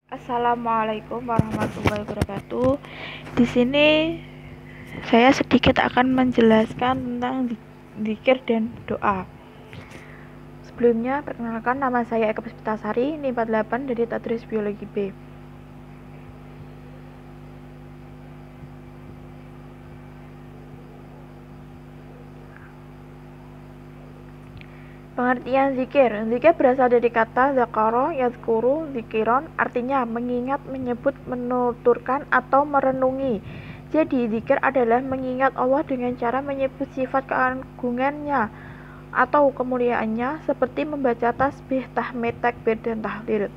Assalamualaikum warahmatullahi wabarakatuh. Di sini saya sedikit akan menjelaskan tentang zikir dan doa. Sebelumnya, perkenalkan, nama saya Eka Puspitasari, NIM 48 dari Tadris Biologi B. Pengertian zikir. Zikir berasal dari kata zakaro, yazkuru, zikiron, artinya mengingat, menyebut, menuturkan, atau merenungi. Jadi, zikir adalah mengingat Allah dengan cara menyebut sifat keagungannya atau kemuliaannya, seperti membaca tasbih, tahmid, takbir, dan tahlil.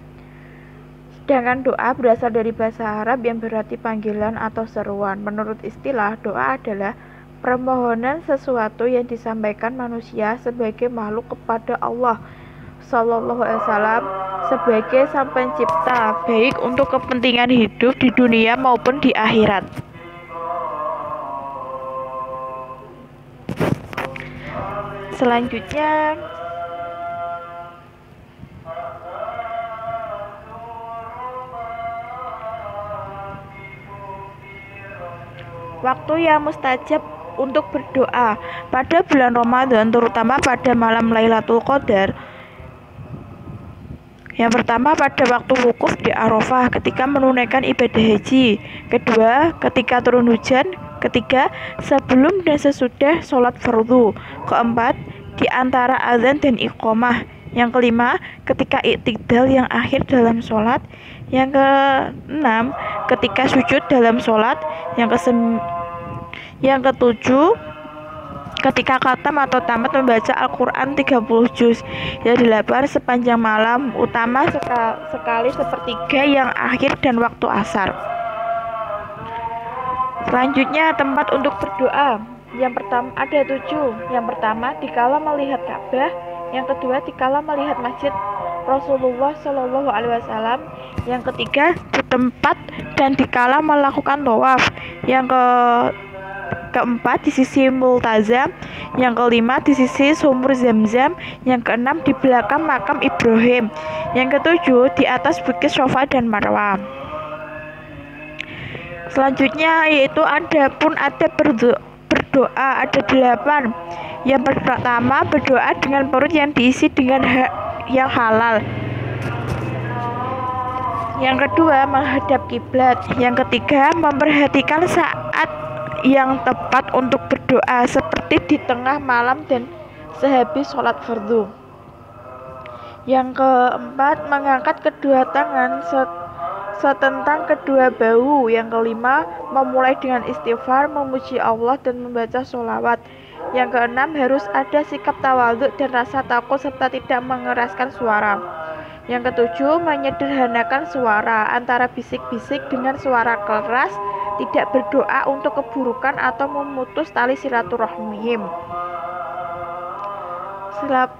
Sedangkan doa berasal dari bahasa Arab yang berarti panggilan atau seruan. Menurut istilah, doa adalah permohonan sesuatu yang disampaikan manusia sebagai makhluk kepada Allah Sallallahu Alaihi Wasallam sebagai sang pencipta, baik untuk kepentingan hidup di dunia maupun di akhirat. Selanjutnya, waktu yang mustajab untuk berdoa pada bulan Ramadan, terutama pada malam Lailatul Qadar. Yang pertama, pada waktu wukuf di Arafah ketika menunaikan ibadah haji. Kedua, ketika turun hujan. Ketiga, sebelum dan sesudah sholat fardu. Keempat, di antara azan dan iqomah. Yang kelima, ketika iktidal yang akhir dalam sholat. Yang keenam, ketika sujud dalam sholat. Yang ketujuh, ketika khatam atau tamat membaca Al-Quran 30 juz. Yang delapan, sepanjang malam, utama sekali sepertiga yang akhir dan waktu asar. Selanjutnya, tempat untuk berdoa. Yang pertama, ada 7. Yang pertama, dikala melihat Ka'bah. Yang kedua, dikala melihat masjid Rasulullah Shallallahu Alaihi Wasallam. Yang ketiga, di tempat dan dikala melakukan tawaf. Yang keempat, di sisi multazam. Yang kelima, di sisi sumur Zamzam. Yang keenam, di belakang makam Ibrahim. Yang ketujuh, di atas bukit Safa dan Marwah. Selanjutnya yaitu ada berdoa, ada 8. Yang pertama, berdoa dengan perut yang diisi dengan yang halal. Yang kedua, menghadap kiblat. Yang ketiga, memperhatikan saat yang tepat untuk berdoa, seperti di tengah malam dan sehabis sholat fardu. Yang keempat, mengangkat kedua tangan setentang kedua bahu. Yang kelima, memulai dengan istighfar, memuji Allah dan membaca sholawat. Yang keenam, harus ada sikap tawadhu dan rasa takut serta tidak mengeraskan suara. Yang ketujuh, menyederhanakan suara antara bisik-bisik dengan suara keras, tidak berdoa untuk keburukan atau memutus tali silaturahim.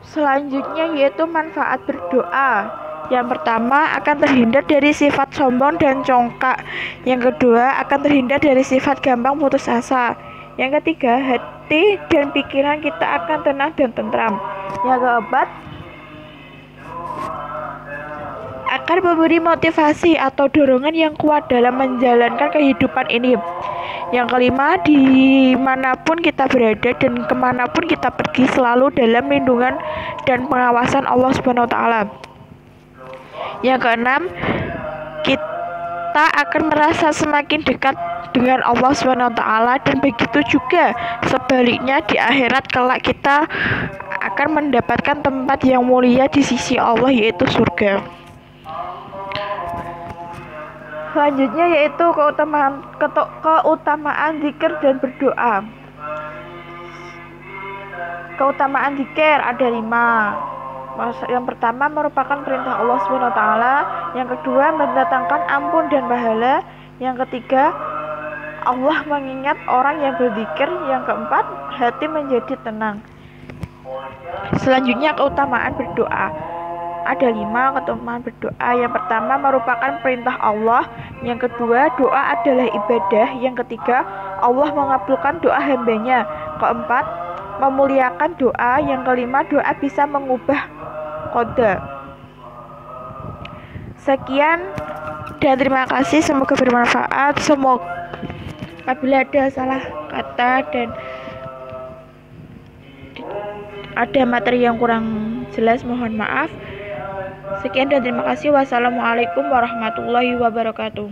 Selanjutnya yaitu manfaat berdoa. Yang pertama, akan terhindar dari sifat sombong dan congkak. Yang kedua, akan terhindar dari sifat gampang putus asa. Yang ketiga, hati dan pikiran kita akan tenang dan tentram. Yang keempat, akan memberi motivasi atau dorongan yang kuat dalam menjalankan kehidupan ini. Yang kelima, dimanapun kita berada dan kemanapun kita pergi, selalu dalam lindungan dan pengawasan Allah Subhanahu Wa Taala. Yang keenam, kita akan merasa semakin dekat dengan Allah Subhanahu Wa Taala, dan begitu juga sebaliknya di akhirat kelak kita akan mendapatkan tempat yang mulia di sisi Allah, yaitu surga. Selanjutnya yaitu keutamaan zikir dan berdoa. Keutamaan zikir ada 5. Yang pertama, merupakan perintah Allah SWT. Yang kedua, mendatangkan ampun dan pahala. Yang ketiga, Allah mengingat orang yang berzikir. Yang keempat, hati menjadi tenang. Selanjutnya, keutamaan berdoa. Ada 5 keutamaan berdoa. Yang pertama, merupakan perintah Allah. Yang kedua, doa adalah ibadah. Yang ketiga, Allah mengabulkan doa hambanya. Keempat, memuliakan doa. Yang kelima, doa bisa mengubah qada. Sekian dan terima kasih, semoga bermanfaat. Semoga apabila ada salah kata dan ada materi yang kurang jelas, mohon maaf. Sekian dan terima kasih. Wassalamualaikum warahmatullahi wabarakatuh.